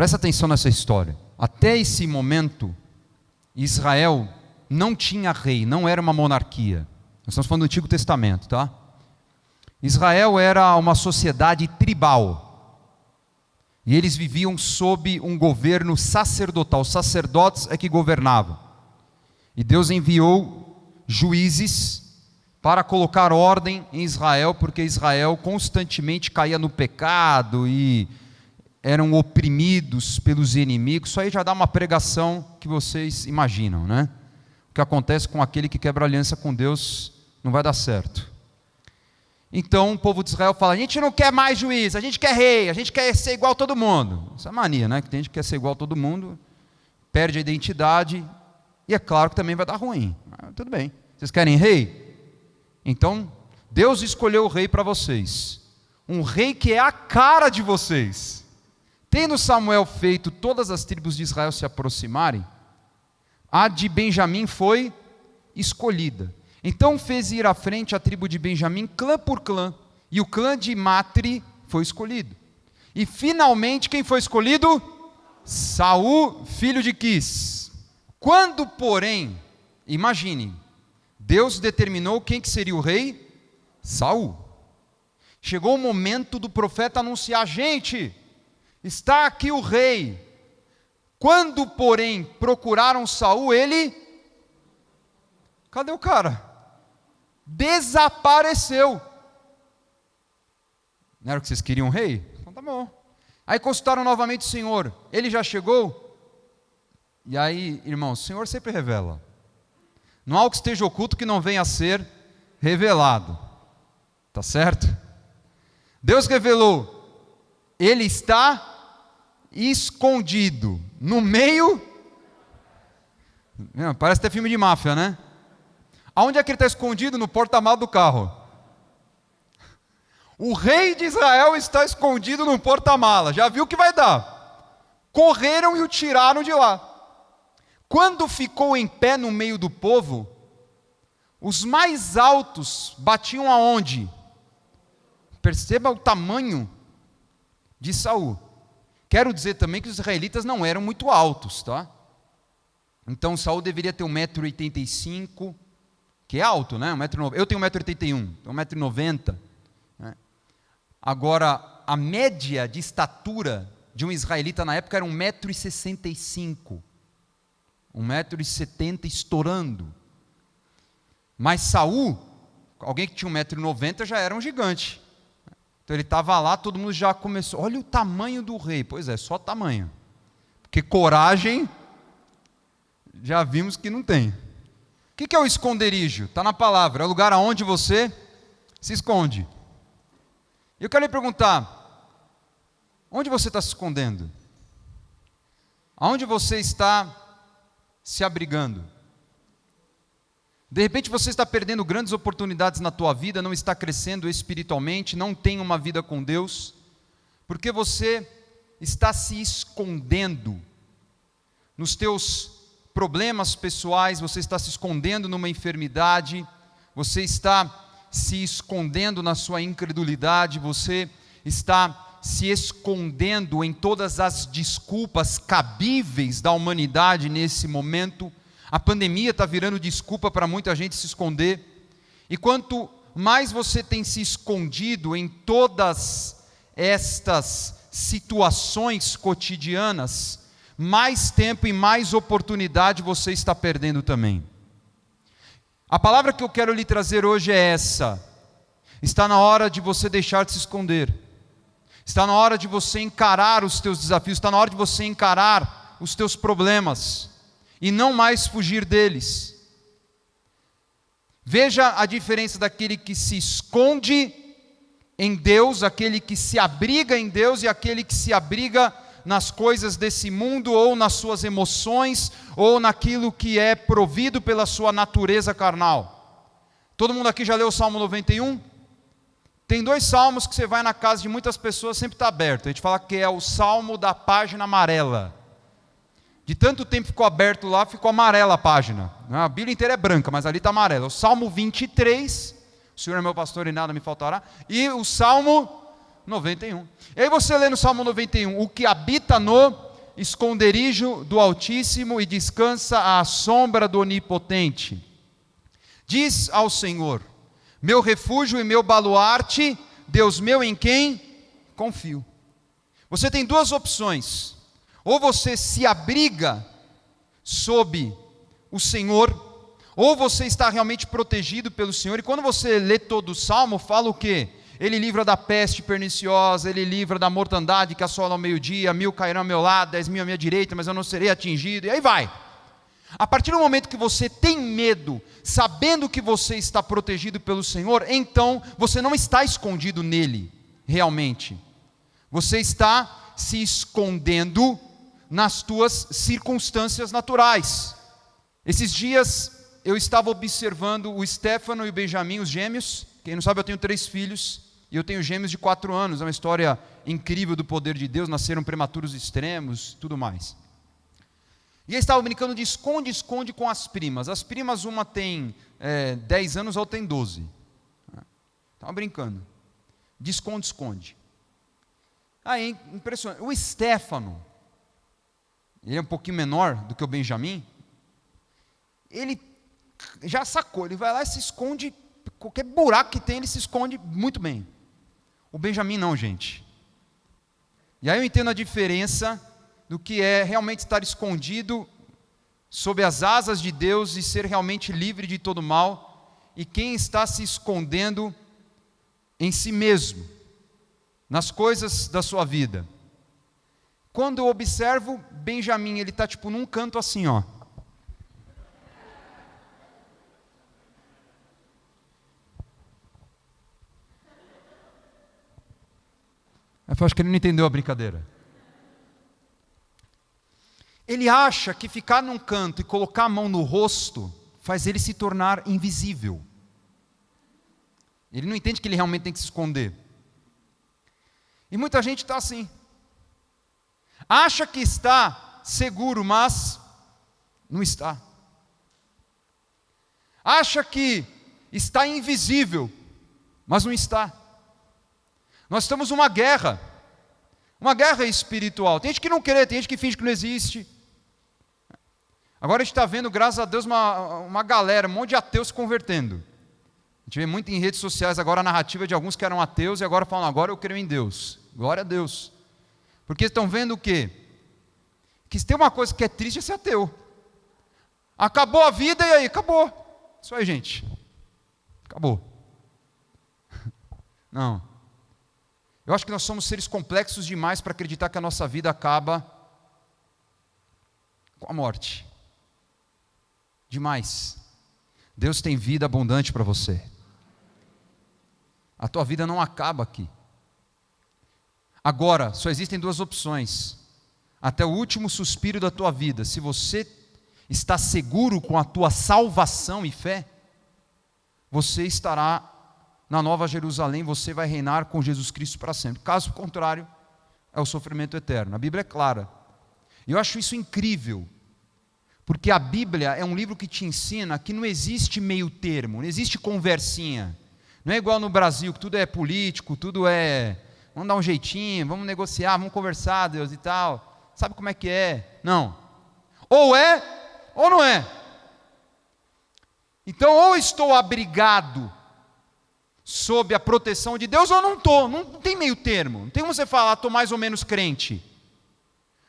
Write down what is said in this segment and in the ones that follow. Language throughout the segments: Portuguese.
Presta atenção nessa história. Até esse momento, Israel não tinha rei, não era uma monarquia. Nós estamos falando do Antigo Testamento, tá? Israel era uma sociedade tribal. E eles viviam sob um governo sacerdotal. Os sacerdotes é que governavam. E Deus enviou juízes para colocar ordem em Israel, porque Israel constantemente caía no pecado e eram oprimidos pelos inimigos. Isso aí já dá uma pregação que vocês imaginam, né? O que acontece com aquele que quebra aliança com Deus não vai dar certo. Então o povo de Israel fala: a gente não quer mais juiz, a gente quer rei, a gente quer ser igual a todo mundo. Essa é a mania, né? Que tem gente que quer ser igual a todo mundo, perde a identidade, e é claro que também vai dar ruim. Mas tudo bem, vocês querem rei? Então Deus escolheu o rei para vocês, um rei que é a cara de vocês. Tendo Samuel feito todas as tribos de Israel se aproximarem, a de Benjamim foi escolhida. Então fez ir à frente a tribo de Benjamim, clã por clã, e o clã de Matri foi escolhido. E finalmente quem foi escolhido? Saul, filho de Quis. Quando, porém, imagine, Deus determinou quem que seria o rei? Saul. Chegou o momento do profeta anunciar: gente, está aqui o rei. Quando, porém, procuraram Saul, ele... cadê o cara? Desapareceu. Não era o que vocês queriam, rei? Então tá bom. Aí consultaram novamente o Senhor. Ele já chegou? E aí, irmãos, o Senhor sempre revela. Não há algo que esteja oculto que não venha a ser revelado. Tá certo? Deus revelou: ele está escondido no meio... parece até filme de máfia, né? Aonde é que ele está escondido? No porta-malas do carro. O rei de Israel está escondido no porta-malas. Já viu o que vai dar? Correram e o tiraram de lá. Quando ficou em pé no meio do povo, os mais altos batiam aonde? Perceba o tamanho de Saul. Quero dizer também que os israelitas não eram muito altos, tá? Então Saul deveria ter 1,85 m, que é alto, né? 1,90 m. Eu tenho 1,81 m, então 1,90 m. Né? Agora, a média de estatura de um israelita na época era 1,65 m. 1,70 m estourando. Mas Saul, alguém que tinha 1,90 m já era um gigante. Então ele estava lá, todo mundo já começou: olha o tamanho do rei. Pois é, só tamanho. Porque coragem, já vimos que não tem. O que é o esconderijo? Está na palavra, é o lugar aonde você se esconde. Eu quero lhe perguntar: onde você está se escondendo? Aonde você está se abrigando? De repente você está perdendo grandes oportunidades na tua vida, não está crescendo espiritualmente, não tem uma vida com Deus, porque você está se escondendo nos teus problemas pessoais, você está se escondendo numa enfermidade, você está se escondendo na sua incredulidade, você está se escondendo em todas as desculpas cabíveis da humanidade nesse momento. A pandemia está virando desculpa para muita gente se esconder, e quanto mais você tem se escondido em todas estas situações cotidianas, mais tempo e mais oportunidade você está perdendo também. A palavra que eu quero lhe trazer hoje é essa: está na hora de você deixar de se esconder, está na hora de você encarar os teus desafios, está na hora de você encarar os teus problemas, e não mais fugir deles. Veja a diferença daquele que se esconde em Deus, aquele que se abriga em Deus, e aquele que se abriga nas coisas desse mundo, ou nas suas emoções, ou naquilo que é provido pela sua natureza carnal. Todo mundo aqui já leu o Salmo 91? Tem 2 salmos que você vai na casa de muitas pessoas, sempre está aberto. A gente fala que é o salmo da página amarela. De tanto tempo ficou aberto lá, ficou amarela a página. A Bíblia inteira é branca, mas ali está amarela. O Salmo 23, o Senhor é meu pastor e nada me faltará, e o Salmo 91. E aí você lê no Salmo 91, o que habita no esconderijo do Altíssimo e descansa à sombra do Onipotente. Diz ao Senhor: meu refúgio e meu baluarte, Deus meu em quem confio. Você tem duas opções: ou você se abriga sob o Senhor, ou você está realmente protegido pelo Senhor. E quando você lê todo o Salmo, fala o quê? Ele livra da peste perniciosa, Ele livra da mortandade que assola ao meio-dia, 1000 cairão ao meu lado, 10.000 à minha direita, mas eu não serei atingido, e aí vai. A partir do momento que você tem medo, sabendo que você está protegido pelo Senhor, então você não está escondido nele, realmente. Você está se escondendo nas tuas circunstâncias naturais. Esses dias eu estava observando o Stefano e o Benjamin, os gêmeos. Quem não sabe, eu tenho 3 filhos, e eu tenho gêmeos de 4 anos, é uma história incrível do poder de Deus, nasceram prematuros extremos, tudo mais. E eles estavam brincando de esconde-esconde com as primas, uma tem 10 anos, a outra tem 12, estavam brincando, de esconde-esconde. Aí, impressionante, o Stefano, ele é um pouquinho menor do que o Benjamin, ele já sacou, ele vai lá e se esconde, qualquer buraco que tem, ele se esconde muito bem. O Benjamin não, gente. E aí eu entendo a diferença do que é realmente estar escondido sob as asas de Deus e ser realmente livre de todo mal, e quem está se escondendo em si mesmo, nas coisas da sua vida. Quando eu observo Benjamin, ele está tipo num canto assim, ó. Eu acho que ele não entendeu a brincadeira. Ele acha que ficar num canto e colocar a mão no rosto faz ele se tornar invisível. Ele não entende que ele realmente tem que se esconder. E muita gente está assim. Acha que está seguro, mas não está. Acha que está invisível, mas não está. Nós estamos numa guerra espiritual. Tem gente que não crê, tem gente que finge que não existe. Agora a gente está vendo, graças a Deus, uma galera, um monte de ateus se convertendo. A gente vê muito em redes sociais agora a narrativa de alguns que eram ateus e agora falam, agora eu creio em Deus. Glória a Deus. Porque estão vendo o quê? Que se tem uma coisa que é triste é ser ateu. Acabou a vida e aí? Acabou. Isso aí, gente. Acabou. Não. Eu acho que nós somos seres complexos demais para acreditar que a nossa vida acaba com a morte. Demais. Deus tem vida abundante para você. A tua vida não acaba aqui. Agora, só existem 2 opções. Até o último suspiro da tua vida, se você está seguro com a tua salvação e fé, você estará na Nova Jerusalém, você vai reinar com Jesus Cristo para sempre. Caso contrário, é o sofrimento eterno. A Bíblia é clara. E eu acho isso incrível, porque a Bíblia é um livro que te ensina que não existe meio termo, não existe conversinha. Não é igual no Brasil, que tudo é político, tudo é, vamos dar um jeitinho, vamos negociar, vamos conversar, Deus, e tal. Sabe como é que é? Não. Ou é, ou não é. Então, ou estou abrigado sob a proteção de Deus, ou não estou. Não tem meio termo. Não tem como você falar, estou mais ou menos crente.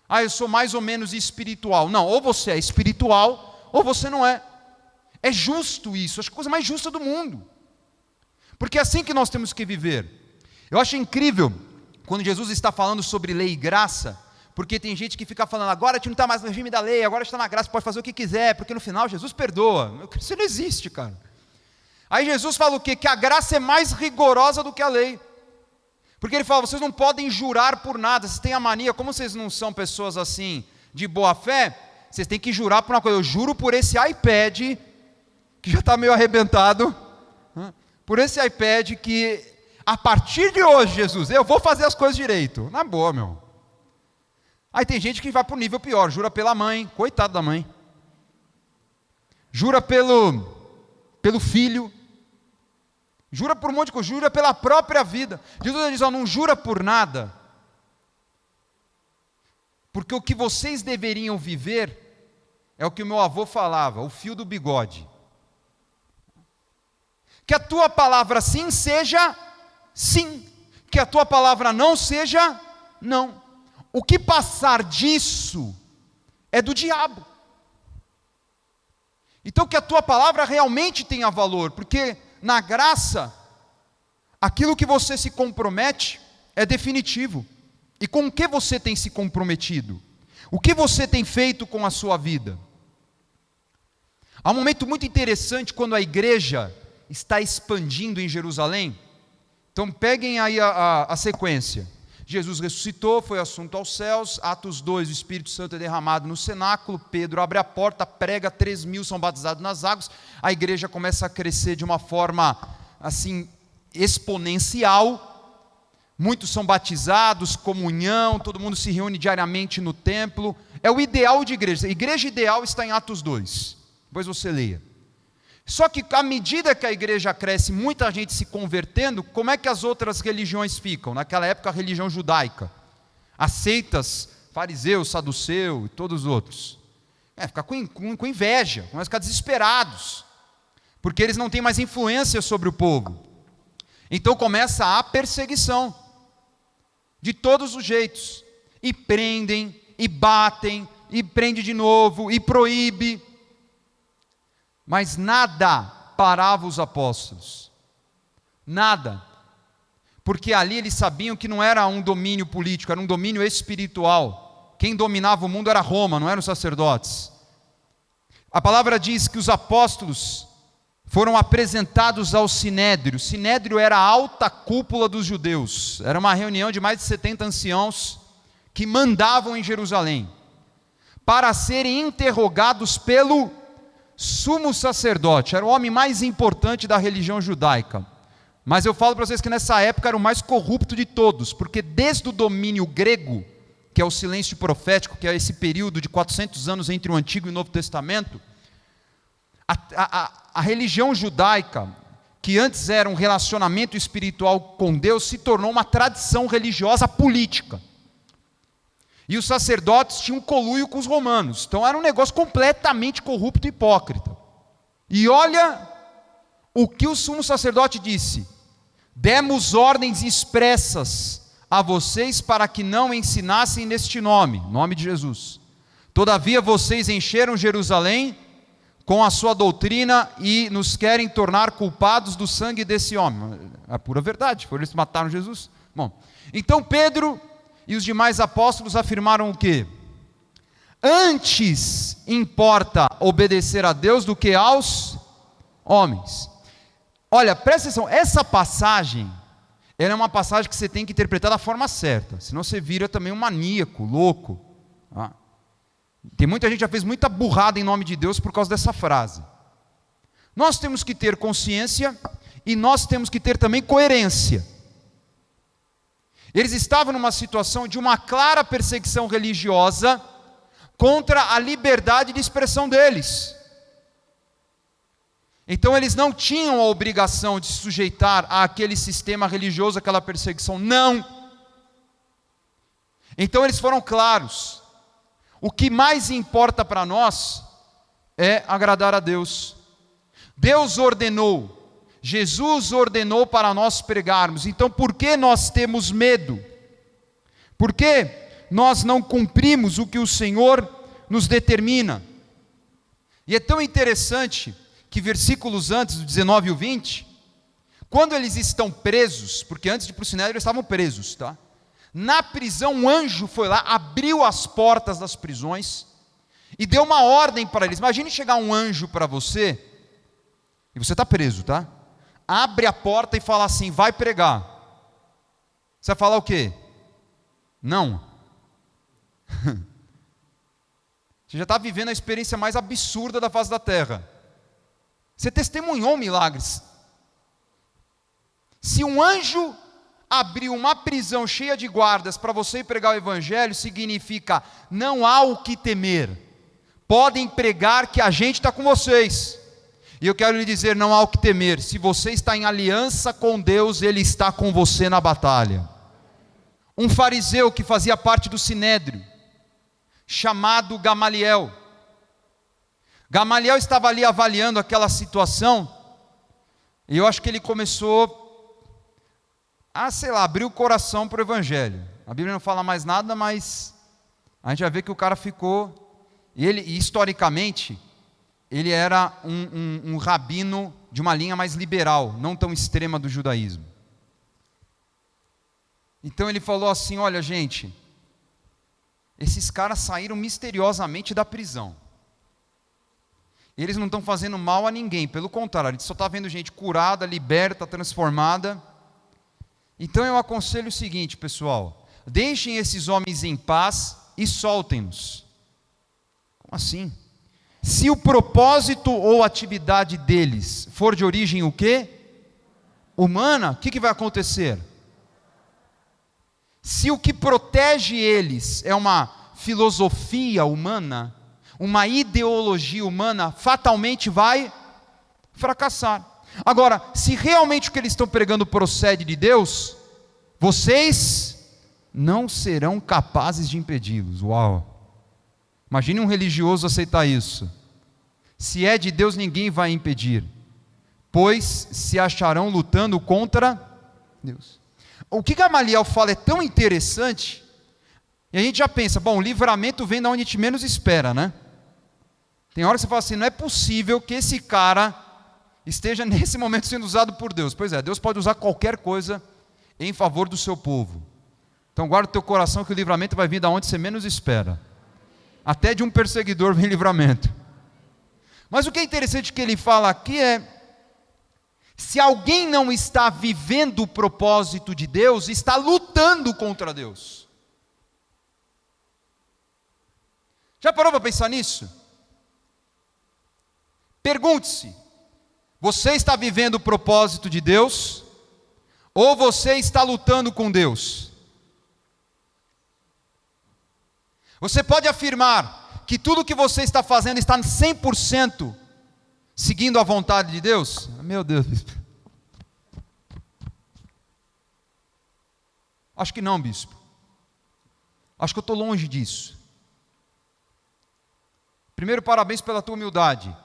Eu sou mais ou menos espiritual. Não, ou você é espiritual, ou você não é. É justo isso, acho que a coisa mais justa do mundo. Porque é assim que nós temos que viver. Eu acho incrível, quando Jesus está falando sobre lei e graça, porque tem gente que fica falando, agora a gente não está mais no regime da lei, agora está na graça, pode fazer o que quiser, porque no final Jesus perdoa. Isso não existe, cara. Aí Jesus fala o quê? Que a graça é mais rigorosa do que a lei. Porque ele fala, vocês não podem jurar por nada, vocês têm a mania, como vocês não são pessoas assim, de boa fé, vocês têm que jurar por uma coisa. Eu juro por esse iPad, que já está meio arrebentado, por esse iPad que, a partir de hoje, Jesus, eu vou fazer as coisas direito. Na boa, meu. Aí tem gente que vai para o nível pior, jura pela mãe, coitado da mãe. Jura pelo filho. Jura por um monte de coisa, jura pela própria vida. Jesus diz, não jura por nada. Porque o que vocês deveriam viver é o que o meu avô falava, o fio do bigode. Que a tua palavra sim seja sim, que a tua palavra não seja não. O que passar disso é do diabo. Então que a tua palavra realmente tenha valor, porque na graça, aquilo que você se compromete é definitivo. E com o que você tem se comprometido? O que você tem feito com a sua vida? Há um momento muito interessante quando a igreja está expandindo em Jerusalém. Então peguem aí a sequência. Jesus ressuscitou, foi assunto aos céus. Atos 2, o Espírito Santo é derramado no cenáculo. Pedro abre a porta, prega, 3.000 são batizados nas águas. A igreja começa a crescer de uma forma assim exponencial. Muitos são batizados, comunhão, todo mundo se reúne diariamente no templo. É o ideal de igreja. A igreja ideal está em Atos 2. Depois você leia. Só que à medida que a igreja cresce, muita gente se convertendo, como é que as outras religiões ficam? Naquela época a religião judaica, as seitas, fariseu, saduceu e todos os outros, fica com inveja, começa a ficar desesperados, porque eles não têm mais influência sobre o povo. Então começa a perseguição, de todos os jeitos, e prendem, e batem, e prende de novo, e proíbe. Mas nada parava os apóstolos, nada, porque ali eles sabiam que não era um domínio político, era um domínio espiritual. Quem dominava o mundo era Roma, não eram os sacerdotes. A palavra diz que os apóstolos foram apresentados ao Sinédrio. O Sinédrio era a alta cúpula dos judeus, era uma reunião de mais de 70 anciãos que mandavam em Jerusalém, para serem interrogados pelo sumo sacerdote. Era o homem mais importante da religião judaica, mas eu falo para vocês que nessa época era o mais corrupto de todos, porque desde o domínio grego, que é o silêncio profético, que é esse período de 400 anos entre o Antigo e o Novo Testamento, a religião judaica, que antes era um relacionamento espiritual com Deus, se tornou uma tradição religiosa política. E os sacerdotes tinham conluio com os romanos. Então era um negócio completamente corrupto e hipócrita. E olha o que o sumo sacerdote disse: demos ordens expressas a vocês para que não ensinassem neste nome, nome de Jesus. Todavia vocês encheram Jerusalém com a sua doutrina e nos querem tornar culpados do sangue desse homem. É a pura verdade, foram eles que mataram Jesus. Bom, então Pedro e os demais apóstolos afirmaram o quê? Antes importa obedecer a Deus do que aos homens. Olha, presta atenção, essa passagem, ela é uma passagem que você tem que interpretar da forma certa, senão você vira também um maníaco, louco. Tem muita gente que já fez muita burrada em nome de Deus por causa dessa frase. Nós temos que ter consciência e nós temos que ter também coerência. Eles estavam numa situação de uma clara perseguição religiosa contra a liberdade de expressão deles. Então eles não tinham a obrigação de se sujeitar àquele sistema religioso, àquela perseguição, não. Então eles foram claros: o que mais importa para nós é agradar a Deus. Deus ordenou, Jesus ordenou para nós pregarmos. Então por que nós temos medo? Por que nós não cumprimos o que o Senhor nos determina? E é tão interessante que versículos antes, do 19 e o 20, quando eles estão presos, porque antes de ir para o Sinédrio eles estavam presos, tá? Na prisão um anjo foi lá, abriu as portas das prisões e deu uma ordem para eles. Imagine chegar um anjo para você, e você está preso, tá? Abre a porta e fala assim: vai pregar. Você vai falar o quê? Não. Você já está vivendo a experiência mais absurda da face da terra. Você testemunhou milagres. Se um anjo abriu uma prisão cheia de guardas para você ir pregar o evangelho, significa: não há o que temer, podem pregar que a gente está com vocês. E eu quero lhe dizer, não há o que temer. Se você está em aliança com Deus, Ele está com você na batalha. Um fariseu que fazia parte do Sinédrio, chamado Gamaliel. Gamaliel estava ali avaliando aquela situação, e eu acho que ele começou a, abrir o coração para o Evangelho. A Bíblia não fala mais nada, mas a gente vai ver que o cara ficou, e ele, historicamente, ele era um rabino de uma linha mais liberal, não tão extrema do judaísmo. Então ele falou assim: olha, gente, esses caras saíram misteriosamente da prisão. Eles não estão fazendo mal a ninguém, pelo contrário, a gente só está vendo gente curada, liberta, transformada. Então eu aconselho o seguinte, pessoal: deixem esses homens em paz e soltem-nos. Como assim? Se o propósito ou atividade deles for de origem o quê? Humana, o que vai acontecer? Se o que protege eles é uma filosofia humana, uma ideologia humana, fatalmente vai fracassar. Agora, se realmente o que eles estão pregando procede de Deus, vocês não serão capazes de impedi-los. Uau! Imagine um religioso aceitar isso. Se é de Deus, ninguém vai impedir, pois se acharão lutando contra Deus. O que Gamaliel fala é tão interessante, e a gente já pensa, bom, o livramento vem de onde a gente menos espera, né? Tem hora que você fala assim: não é possível que esse cara esteja nesse momento sendo usado por Deus. Pois é, Deus pode usar qualquer coisa em favor do seu povo. Então guarda o teu coração que o livramento vai vir de onde você menos espera. Até de um perseguidor vem livramento. Mas o que é interessante que ele fala aqui é: se alguém não está vivendo o propósito de Deus, está lutando contra Deus. Já parou para pensar nisso? Pergunte-se: você está vivendo o propósito de Deus? Ou você está lutando com Deus? Você pode afirmar que tudo que você está fazendo está 100% seguindo a vontade de Deus? Meu Deus. Acho que não, bispo. Acho que eu estou longe disso. Primeiro, parabéns pela tua humildade.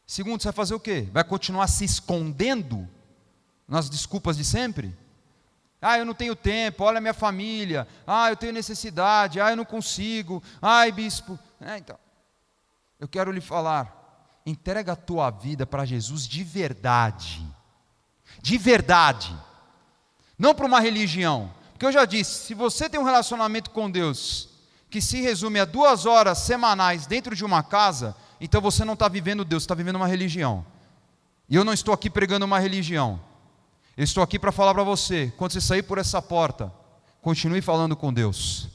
Segundo, você vai fazer o quê? Vai continuar se escondendo nas desculpas de sempre? Ah, eu não tenho tempo, olha a minha família. Ah, eu tenho necessidade. Ah, eu não consigo. Ai, bispo. Então, eu quero lhe falar: entrega a tua vida para Jesus de verdade. De verdade. Não para uma religião. Porque eu já disse, se você tem um relacionamento com Deus que se resume a 2 horas semanais dentro de uma casa, então você não está vivendo Deus, você está vivendo uma religião. E eu não estou aqui pregando uma religião. Eu estou aqui para falar para você: quando você sair por essa porta, continue falando com Deus.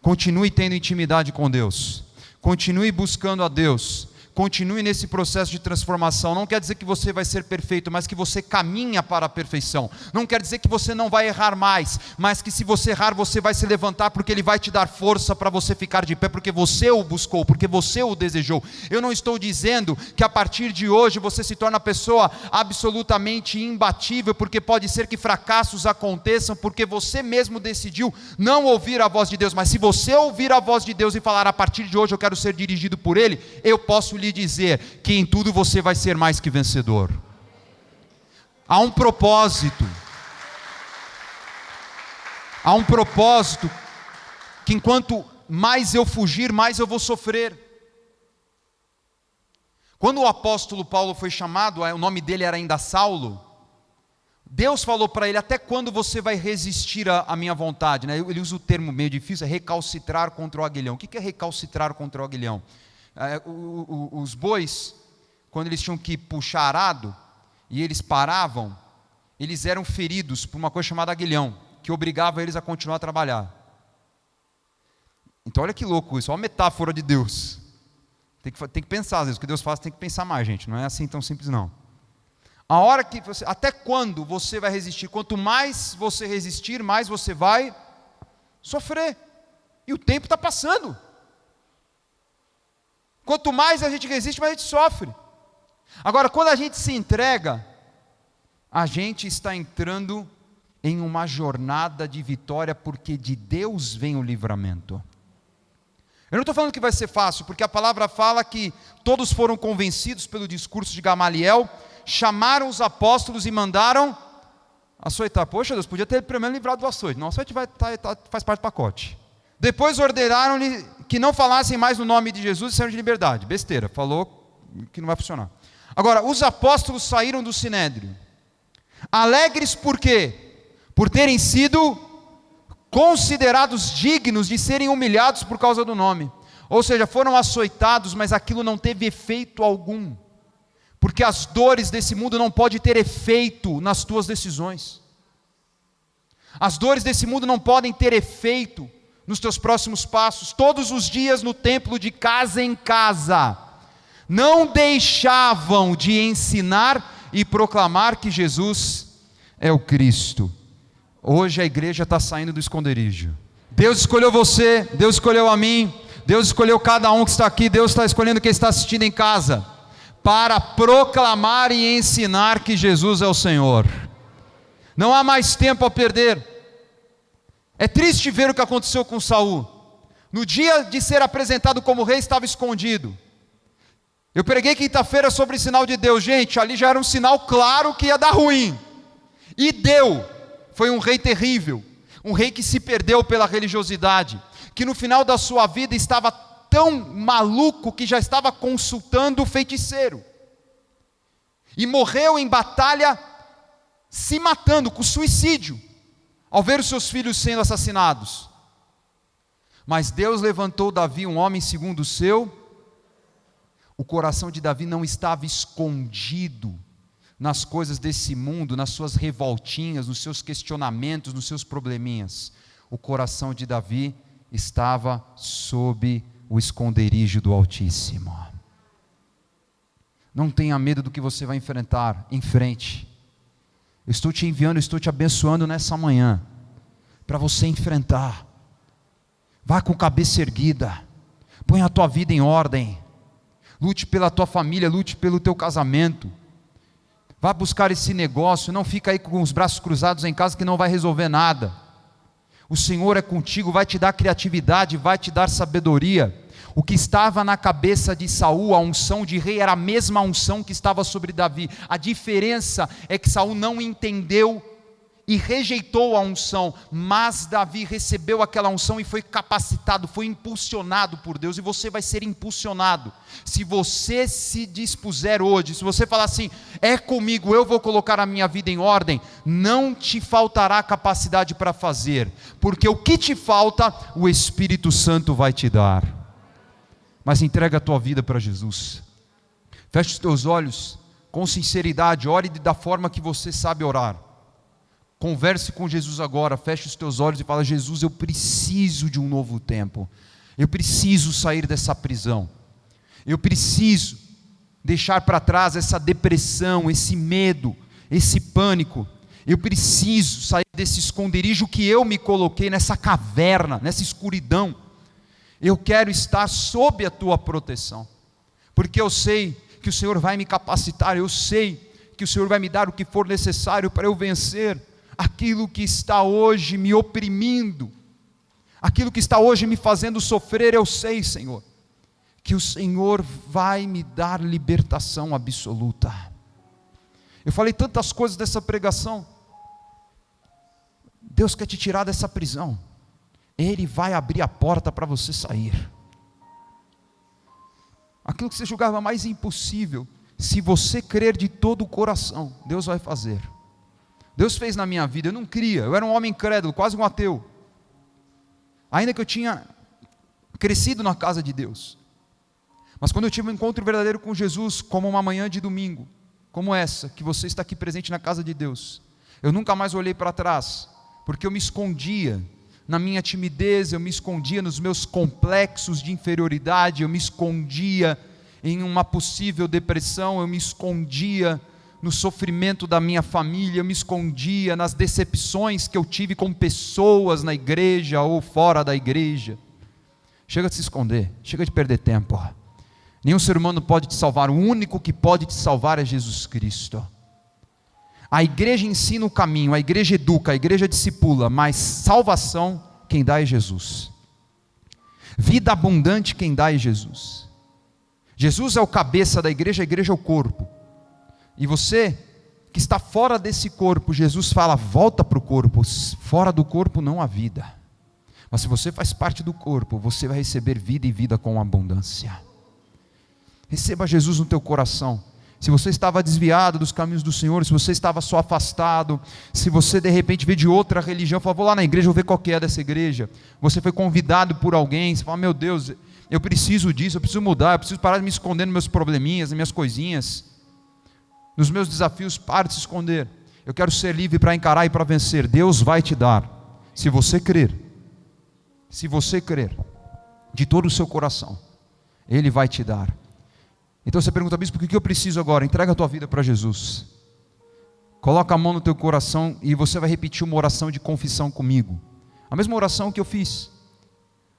Continue tendo intimidade com Deus. Continue buscando a Deus. Continue nesse processo de transformação. Não quer dizer que você vai ser perfeito, mas que você caminha para a perfeição. Não quer dizer que você não vai errar mais, mas que se você errar, você vai se levantar, porque Ele vai te dar força para você ficar de pé, porque você o buscou, porque você o desejou. Eu não estou dizendo que a partir de hoje você se torna uma pessoa absolutamente imbatível, porque pode ser que fracassos aconteçam, porque você mesmo decidiu não ouvir a voz de Deus. Mas se você ouvir a voz de Deus e falar: a partir de hoje eu quero ser dirigido por Ele, eu posso lhe dizer que em tudo você vai ser mais que vencedor. Há um propósito. Há um propósito que enquanto mais eu fugir, mais eu vou sofrer. Quando o apóstolo Paulo foi chamado, o nome dele era ainda Saulo, Deus falou para ele: até quando você vai resistir à minha vontade? Ele usa o termo meio difícil, é recalcitrar contra o aguilhão. O que é recalcitrar contra o aguilhão? Os bois, quando eles tinham que puxar arado e eles paravam, eles eram feridos por uma coisa chamada aguilhão, que obrigava eles a continuar a trabalhar. Então olha que louco isso, olha a metáfora de Deus. Tem que pensar, às vezes o que Deus faz tem que pensar mais, gente, não é assim tão simples não. A hora que você, até quando você vai resistir? Quanto mais você resistir, mais você vai sofrer, e o tempo está passando. Quanto mais a gente resiste, mais a gente sofre. Agora, quando a gente se entrega, a gente está entrando em uma jornada de vitória, porque de Deus vem o livramento. Eu não estou falando que vai ser fácil, porque a palavra fala que todos foram convencidos pelo discurso de Gamaliel, chamaram os apóstolos e mandaram açoitar. Poxa, Deus, podia ter primeiro livrado do açoite. Não, açoite faz parte do pacote. Depois ordenaram-lhe que não falassem mais no nome de Jesus e saíram de liberdade. Besteira, falou que não vai funcionar. Agora, os apóstolos saíram do Sinédrio. Alegres por quê? Por terem sido considerados dignos de serem humilhados por causa do nome. Ou seja, foram açoitados, mas aquilo não teve efeito algum. Porque as dores desse mundo não podem ter efeito nas tuas decisões. As dores desse mundo não podem ter efeito nos teus próximos passos. Todos os dias no templo, de casa em casa, não deixavam de ensinar e proclamar que Jesus é o Cristo. Hoje a igreja está saindo do esconderijo. Deus escolheu você, Deus escolheu a mim, Deus escolheu cada um que está aqui, Deus está escolhendo quem está assistindo em casa, para proclamar e ensinar que Jesus é o Senhor. Não há mais tempo a perder. É triste ver o que aconteceu com Saul. No dia de ser apresentado como rei, estava escondido. Eu preguei quinta-feira sobre o sinal de Deus. Gente, ali já era um sinal claro que ia dar ruim. E deu. Foi um rei terrível. Um rei que se perdeu pela religiosidade. Que no final da sua vida estava tão maluco que já estava consultando o feiticeiro. E morreu em batalha se matando, com suicídio, ao ver os seus filhos sendo assassinados. Mas Deus levantou Davi, um homem segundo o seu. O coração de Davi não estava escondido nas coisas desse mundo, nas suas revoltinhas, nos seus questionamentos, nos seus probleminhas. O coração de Davi estava sob o esconderijo do Altíssimo. Não tenha medo do que você vai enfrentar, em frente. Eu estou te enviando, eu estou te abençoando nessa manhã, para você enfrentar. Vá com cabeça erguida, põe a tua vida em ordem, lute pela tua família, lute pelo teu casamento, vá buscar esse negócio, não fica aí com os braços cruzados em casa que não vai resolver nada. O Senhor é contigo, vai te dar criatividade, vai te dar sabedoria. O que estava na cabeça de Saul, a unção de rei, era a mesma unção que estava sobre Davi. A diferença é que Saul não entendeu e rejeitou a unção, mas Davi recebeu aquela unção e foi capacitado, foi impulsionado por Deus. E você vai ser impulsionado, se você se dispuser hoje, se você falar assim, é comigo, eu vou colocar a minha vida em ordem, não te faltará capacidade para fazer, porque o que te falta, o Espírito Santo vai te dar. Mas entrega a tua vida para Jesus, feche os teus olhos, com sinceridade, ore da forma que você sabe orar, converse com Jesus agora, feche os teus olhos e fala, Jesus, eu preciso de um novo tempo, eu preciso sair dessa prisão, eu preciso deixar para trás essa depressão, esse medo, esse pânico, eu preciso sair desse esconderijo que eu me coloquei, nessa caverna, nessa escuridão. Eu quero estar sob a tua proteção, porque eu sei que o Senhor vai me capacitar, eu sei que o Senhor vai me dar o que for necessário para eu vencer aquilo que está hoje me oprimindo, aquilo que está hoje me fazendo sofrer. Eu sei, Senhor, que o Senhor vai me dar libertação absoluta. Eu falei tantas coisas dessa pregação. Deus quer te tirar dessa prisão. Ele vai abrir a porta para você sair. Aquilo que você julgava mais impossível, se você crer de todo o coração, Deus vai fazer. Deus fez na minha vida, eu não cria, eu era um homem incrédulo, quase um ateu. Ainda que eu tinha crescido na casa de Deus. Mas quando eu tive um encontro verdadeiro com Jesus, como uma manhã de domingo, como essa, que você está aqui presente na casa de Deus, eu nunca mais olhei para trás, porque eu me escondia na minha timidez, eu me escondia nos meus complexos de inferioridade, eu me escondia em uma possível depressão, eu me escondia no sofrimento da minha família, eu me escondia nas decepções que eu tive com pessoas na igreja ou fora da igreja. Chega de se esconder, chega de perder tempo. Nenhum ser humano pode te salvar, o único que pode te salvar é Jesus Cristo. A igreja ensina o caminho, a igreja educa, a igreja discipula, mas salvação quem dá é Jesus. Vida abundante quem dá é Jesus. Jesus é o cabeça da igreja, a igreja é o corpo. E você que está fora desse corpo, Jesus fala, volta para o corpo. Fora do corpo não há vida. Mas se você faz parte do corpo, você vai receber vida e vida com abundância. Receba Jesus no teu coração. Se você estava desviado dos caminhos do Senhor, se você estava só afastado, se você de repente veio de outra religião, falou, vou lá na igreja, vou ver qual que é dessa igreja. Você foi convidado por alguém, você fala, meu Deus, eu preciso disso, eu preciso mudar, eu preciso parar de me esconder nos meus probleminhas, nas minhas coisinhas, nos meus desafios. Pare de se esconder. Eu quero ser livre para encarar e para vencer. Deus vai te dar, se você crer. Se você crer, de todo o seu coração, Ele vai te dar. Então você pergunta, bispo, o que eu preciso agora? Entrega a tua vida para Jesus. Coloca a mão no teu coração e você vai repetir uma oração de confissão comigo. A mesma oração que eu fiz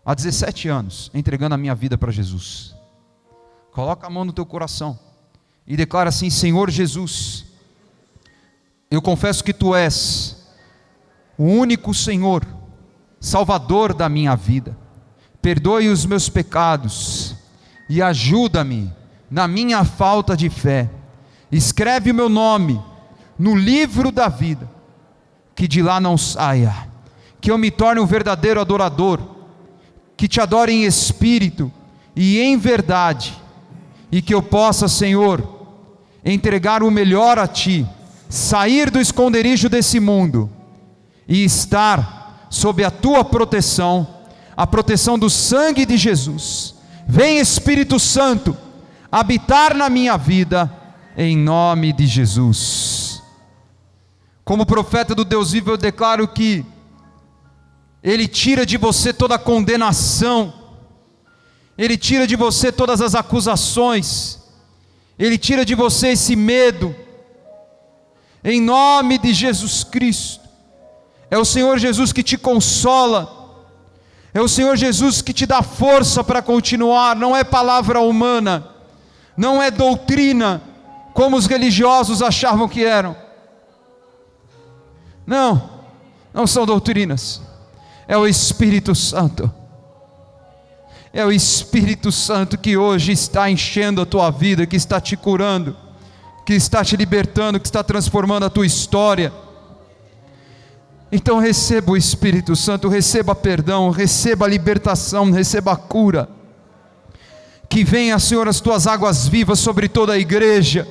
há 17 anos, entregando a minha vida para Jesus. Coloca a mão no teu coração e declara assim, Senhor Jesus, eu confesso que Tu és o único Senhor, Salvador da minha vida. Perdoe os meus pecados e ajuda-me na minha falta de fé. Escreve o meu nome no livro da vida, que de lá não saia, que eu me torne um verdadeiro adorador, que Te adore em espírito e em verdade, e que eu possa, Senhor, entregar o melhor a Ti, sair do esconderijo desse mundo e estar sob a Tua proteção, a proteção do sangue de Jesus. Vem Espírito Santo habitar na minha vida, em nome de Jesus. Como profeta do Deus vivo, eu declaro que Ele tira de você toda a condenação, Ele tira de você todas as acusações, Ele tira de você esse medo, em nome de Jesus Cristo. É o Senhor Jesus que te consola, é o Senhor Jesus que te dá força para continuar. Não é palavra humana, não é doutrina, como os religiosos achavam que eram. Não são doutrinas, é o Espírito Santo. É o Espírito Santo que hoje está enchendo a tua vida, que está te curando, que está te libertando, que está transformando a tua história. Então receba o Espírito Santo, receba perdão, receba libertação, receba cura. Que venha, Senhor, as tuas águas vivas sobre toda a igreja,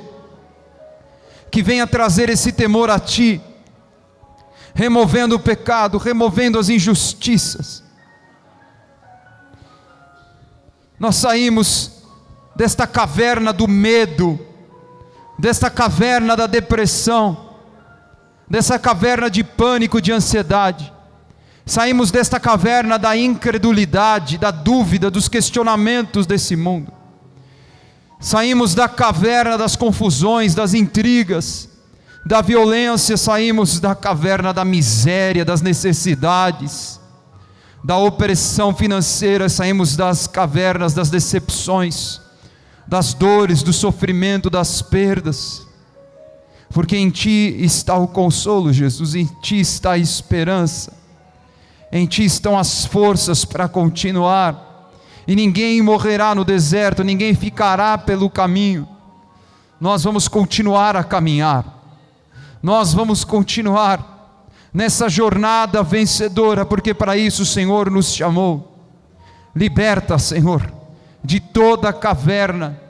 que venha trazer esse temor a Ti, removendo o pecado, removendo as injustiças. Nós saímos desta caverna do medo, desta caverna da depressão, dessa caverna de pânico, de ansiedade. Saímos desta caverna da incredulidade, da dúvida, dos questionamentos desse mundo. Saímos da caverna das confusões, das intrigas, da violência. Saímos da caverna da miséria, das necessidades, da opressão financeira. Saímos das cavernas das decepções, das dores, do sofrimento, das perdas. Porque em Ti está o consolo, Jesus, em Ti está a esperança, em Ti estão as forças para continuar, e ninguém morrerá no deserto, ninguém ficará pelo caminho. Nós vamos continuar a caminhar, nós vamos continuar nessa jornada vencedora, porque para isso o Senhor nos chamou. Liberta, Senhor, de toda a caverna,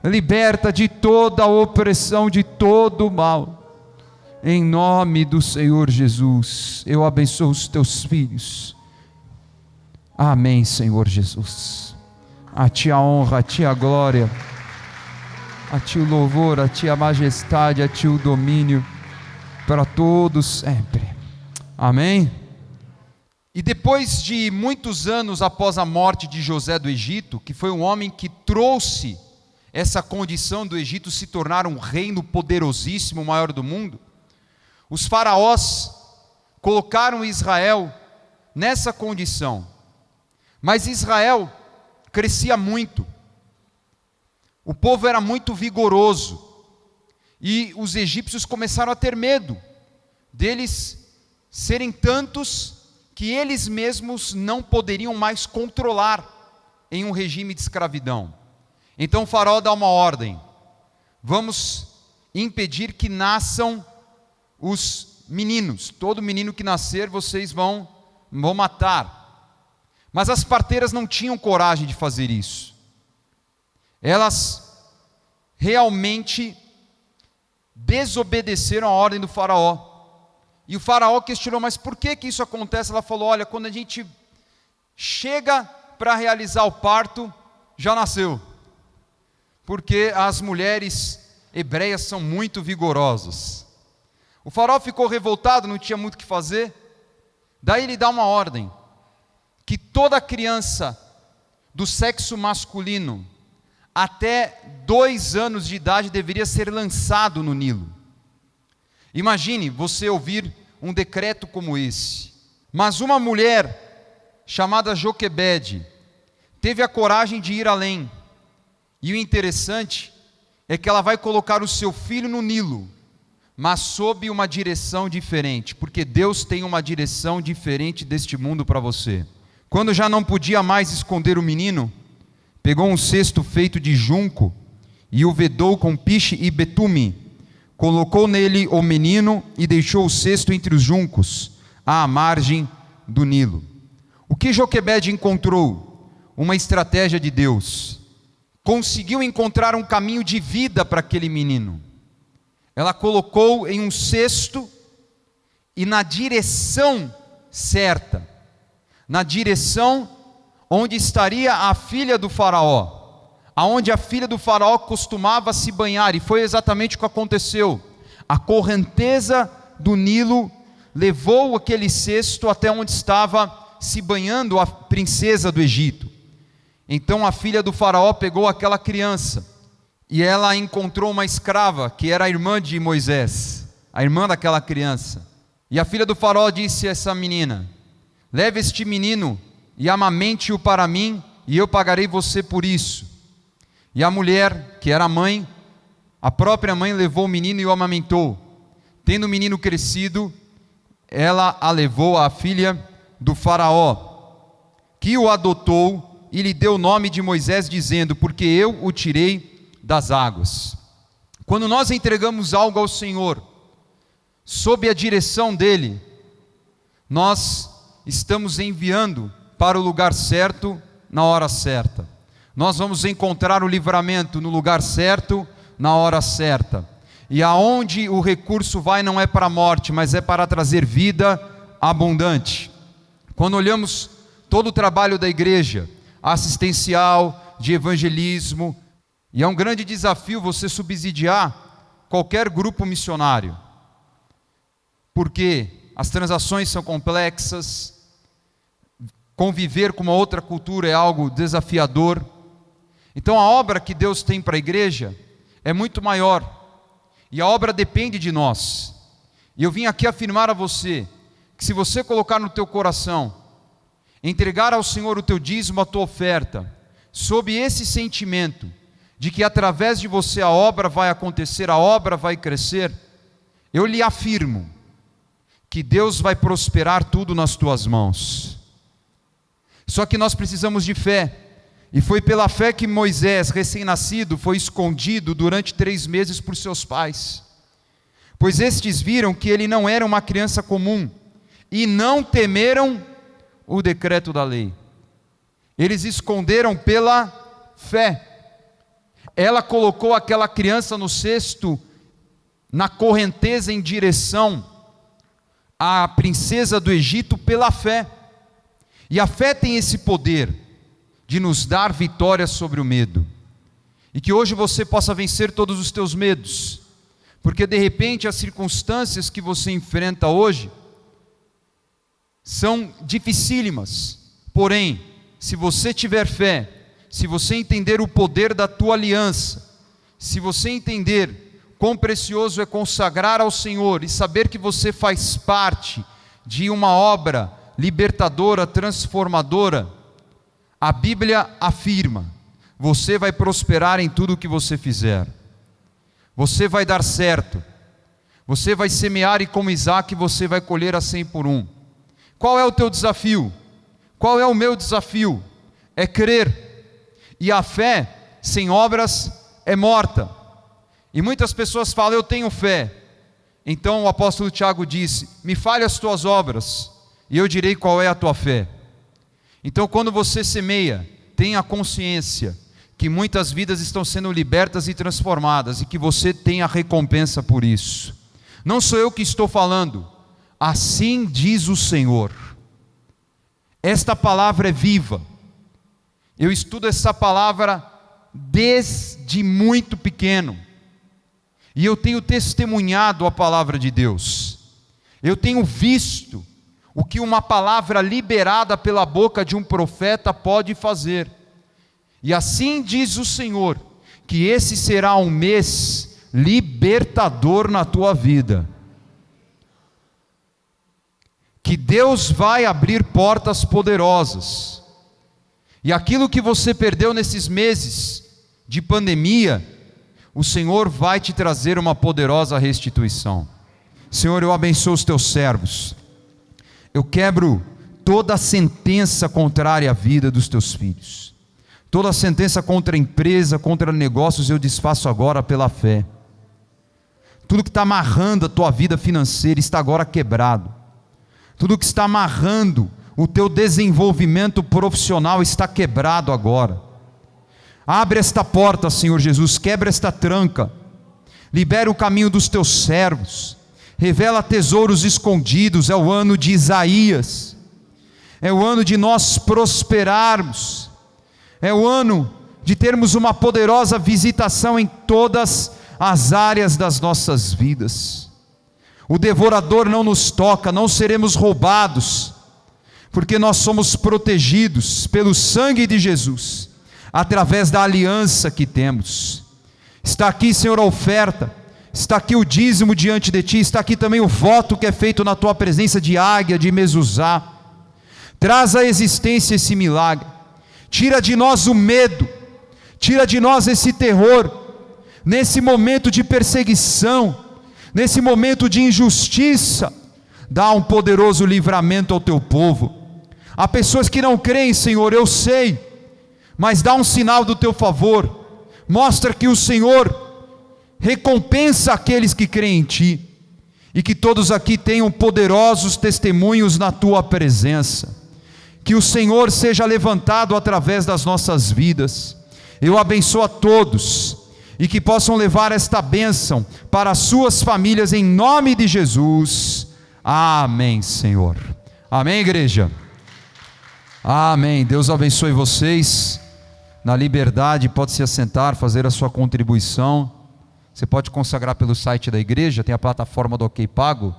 liberta de toda a opressão, de todo o mal. Em nome do Senhor Jesus, eu abençoo os Teus filhos. Amém, Senhor Jesus. A Ti a honra, a Ti a glória, a Ti o louvor, a Ti a majestade, a Ti o domínio, para todos sempre. Amém? E depois de muitos anos após a morte de José do Egito, que foi um homem que trouxe essa condição do Egito se tornar um reino poderosíssimo, o maior do mundo, os faraós colocaram Israel nessa condição. Mas Israel crescia muito, o povo era muito vigoroso, e os egípcios começaram a ter medo deles serem tantos que eles mesmos não poderiam mais controlar em um regime de escravidão. Então o faraó dá uma ordem: vamos impedir que nasçam os meninos. Todo menino que nascer vocês vão matar. Mas as parteiras não tinham coragem de fazer isso. Elas realmente desobedeceram a ordem do faraó. E o faraó questionou: mas por que isso acontece? Ela falou: olha, quando a gente chega para realizar o parto, já nasceu. Porque as mulheres hebreias são muito vigorosas. O faraó ficou revoltado, não tinha muito o que fazer. Daí ele dá uma ordem: que toda criança do sexo masculino até 2 anos de idade deveria ser lançado no Nilo. Imagine você ouvir um decreto como esse. Mas uma mulher chamada Joquebede teve a coragem de ir além. E o interessante é que ela vai colocar o seu filho no Nilo, mas sob uma direção diferente, porque Deus tem uma direção diferente deste mundo para você. Quando já não podia mais esconder o menino, pegou um cesto feito de junco e o vedou com piche e betume, colocou nele o menino e deixou o cesto entre os juncos, à margem do Nilo. O que Joquebede encontrou? Uma estratégia de Deus. Conseguiu encontrar um caminho de vida para aquele menino. Ela colocou em um cesto e na direção certa, na direção onde estaria a filha do faraó, aonde a filha do faraó costumava se banhar, e foi exatamente o que aconteceu. A correnteza do Nilo levou aquele cesto até onde estava se banhando a princesa do Egito. Então a filha do faraó pegou aquela criança, e ela encontrou uma escrava, que era a irmã de Moisés, a irmã daquela criança. E a filha do faraó disse a essa menina: leve este menino e amamente-o para mim, e eu pagarei você por isso. E a mulher, que era a mãe, a própria mãe, levou o menino e o amamentou. Tendo o menino crescido, ela a levou à filha do faraó, que o adotou e lhe deu o nome de Moisés, dizendo: porque eu o tirei das águas. Quando nós entregamos algo ao Senhor, sob a direção dEle, nós estamos enviando para o lugar certo, na hora certa. Nós vamos encontrar o livramento no lugar certo, na hora certa. E aonde o recurso vai não é para a morte, mas é para trazer vida abundante. Quando olhamos todo o trabalho da igreja, assistencial, de evangelismo, e é um grande desafio você subsidiar qualquer grupo missionário, porque as transações são complexas, conviver com uma outra cultura é algo desafiador. Então a obra que Deus tem para a igreja é muito maior, e a obra depende de nós. E eu vim aqui afirmar a você, que se você colocar no teu coração, entregar ao Senhor o teu dízimo, a tua oferta, sob esse sentimento, de que através de você a obra vai acontecer, a obra vai crescer, eu lhe afirmo, que Deus vai prosperar tudo nas tuas mãos. Só que nós precisamos de fé. E foi pela fé que Moisés, recém-nascido, foi escondido durante 3 meses por seus pais. Pois estes viram que ele não era uma criança comum, e não temeram o decreto da lei. Eles esconderam pela fé. Ela colocou aquela criança no cesto, na correnteza em direção à princesa do Egito pela fé. E a fé tem esse poder de nos dar vitória sobre o medo. E que hoje você possa vencer todos os teus medos, porque de repente as circunstâncias que você enfrenta hoje são dificílimas. Porém, se você tiver fé, se você entender o poder da tua aliança, se você entender quão precioso é consagrar ao Senhor e saber que você faz parte de uma obra libertadora, transformadora, a Bíblia afirma: você vai prosperar em tudo o que você fizer, você vai dar certo, você vai semear e como Isaac você vai colher a 100 por 1. Qual é o teu desafio? Qual é o meu desafio? É crer E a fé sem obras é morta. E muitas pessoas falam: eu tenho fé. Então o apóstolo Tiago disse: me fale as tuas obras, e eu direi qual é a tua fé. Então, quando você semeia, tenha consciência que muitas vidas estão sendo libertas e transformadas, e que você tem a recompensa por isso. Não sou eu que estou falando, assim diz o Senhor. Esta palavra é viva. Eu estudo essa palavra desde muito pequeno, e eu tenho testemunhado a palavra de Deus. Eu tenho visto o que uma palavra liberada pela boca de um profeta pode fazer. E assim diz o Senhor, que esse será um mês libertador na tua vida. Que Deus vai abrir portas poderosas. E aquilo que você perdeu nesses meses de pandemia, o Senhor vai te trazer uma poderosa restituição. Senhor, eu abençoo os teus servos. Eu quebro toda sentença contrária à vida dos teus filhos. Toda sentença contra a empresa, contra negócios, eu desfaço agora pela fé. Tudo que está amarrando a tua vida financeira está agora quebrado. Tudo que está amarrando o teu desenvolvimento profissional está quebrado agora. Abre esta porta, Senhor Jesus, quebra esta tranca. Libera o caminho dos teus servos. Revela tesouros escondidos. É o ano de Isaías. É o ano de nós prosperarmos. É o ano de termos uma poderosa visitação em todas as áreas das nossas vidas. O devorador não nos toca, não seremos roubados, porque nós somos protegidos pelo sangue de Jesus, através da aliança que temos. Está aqui, Senhor, a oferta, está aqui o dízimo diante de Ti, está aqui também o voto que é feito na Tua presença de Águia, de Mezuzá. Traz à existência esse milagre. Tira de nós o medo, tira de nós esse terror, nesse momento de perseguição, nesse momento de injustiça. Dá um poderoso livramento ao Teu povo. Há pessoas que não creem, Senhor, eu sei, mas dá um sinal do Teu favor, mostra que o Senhor recompensa aqueles que creem em Ti, e que todos aqui tenham poderosos testemunhos na Tua presença. Que o Senhor seja levantado através das nossas vidas. Eu abençoo a todos, e que possam levar esta bênção para as suas famílias, em nome de Jesus. Amém, Senhor. Amém, igreja. Amém. Deus abençoe vocês. Na liberdade, pode se assentar, fazer a sua contribuição. Você pode consagrar pelo site da igreja, tem a plataforma do OK Pago.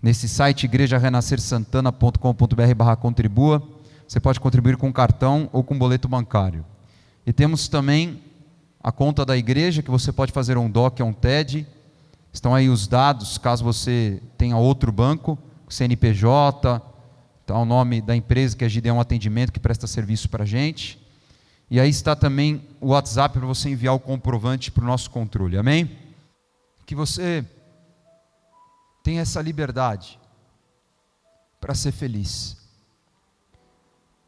Nesse site, igrejarenascersantana.com.br/contribua, você pode contribuir com cartão ou com boleto bancário. E temos também a conta da igreja, que você pode fazer um DOC ou um TED. Estão aí os dados, caso você tenha outro banco, CNPJ, está o nome da empresa, que é Gideon Atendimento, que presta serviço para a gente. E aí está também o WhatsApp para você enviar o comprovante para o nosso controle, amém? Que você tenha essa liberdade para ser feliz.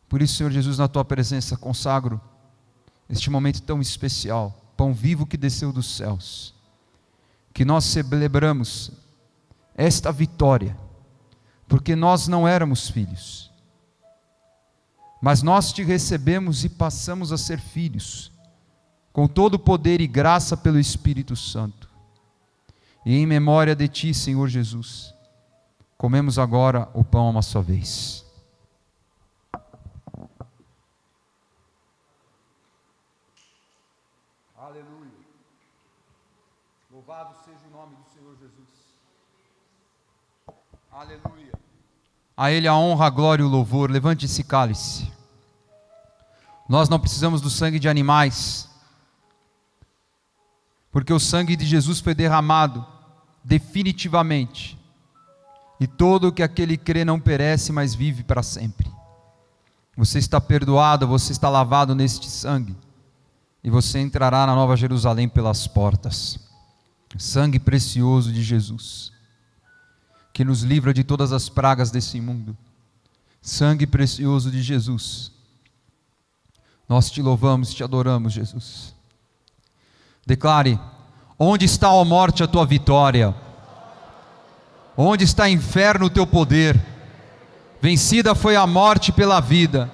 Por isso, Senhor Jesus, na Tua presença consagro este momento tão especial, pão vivo que desceu dos céus, que nós celebramos esta vitória, porque nós não éramos filhos, mas nós Te recebemos e passamos a ser filhos, com todo o poder e graça pelo Espírito Santo. E em memória de Ti, Senhor Jesus, comemos agora o pão uma só vez. Aleluia. Louvado seja o nome do Senhor Jesus. Aleluia. A Ele a honra, a glória e o louvor. Levante esse cálice. Nós não precisamos do sangue de animais, porque o sangue de Jesus foi derramado definitivamente, e todo que aquele crê não perece, mas vive para sempre. Você está perdoado, você está lavado neste sangue, e você entrará na Nova Jerusalém pelas portas. Sangue precioso de Jesus, que nos livra de todas as pragas desse mundo. Sangue precioso de Jesus, Nós te louvamos e te adoramos, Jesus. Declare: onde está, ó morte, a tua vitória? Onde está, inferno, o teu poder? Vencida foi a morte pela vida.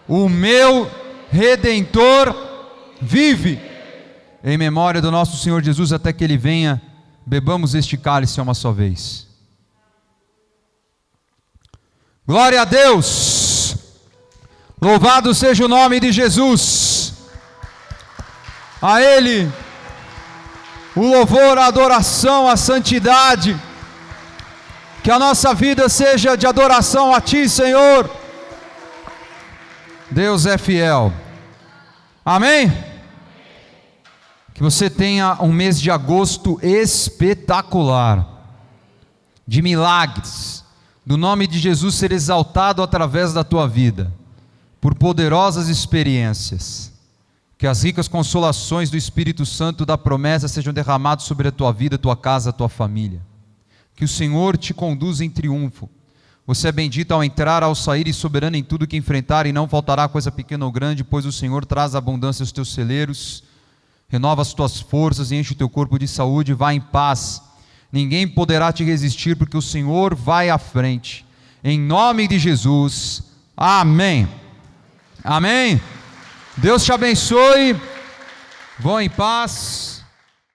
O meu Redentor vive. Em memória do nosso Senhor Jesus, até que Ele venha, bebamos este cálice uma só vez. Glória a Deus. Louvado seja o nome de Jesus. A Ele o louvor, a adoração, a santidade. Que a nossa vida seja de adoração a Ti, Senhor. Deus é fiel. Amém? Que você tenha um mês de agosto espetacular, de milagres, do nome de Jesus ser exaltado através da tua vida, por poderosas experiências. Que as ricas consolações do Espírito Santo da promessa sejam derramadas sobre a tua vida, a tua casa, a tua família. Que o Senhor te conduza em triunfo. Você é bendito ao entrar, ao sair, e soberano em tudo que enfrentar, e não faltará coisa pequena ou grande, pois o Senhor traz abundância aos teus celeiros, renova as tuas forças e enche o teu corpo de saúde. Vá em paz, ninguém poderá te resistir, porque o Senhor vai à frente. Em nome de Jesus, amém. Amém. Deus te abençoe. Vão em paz.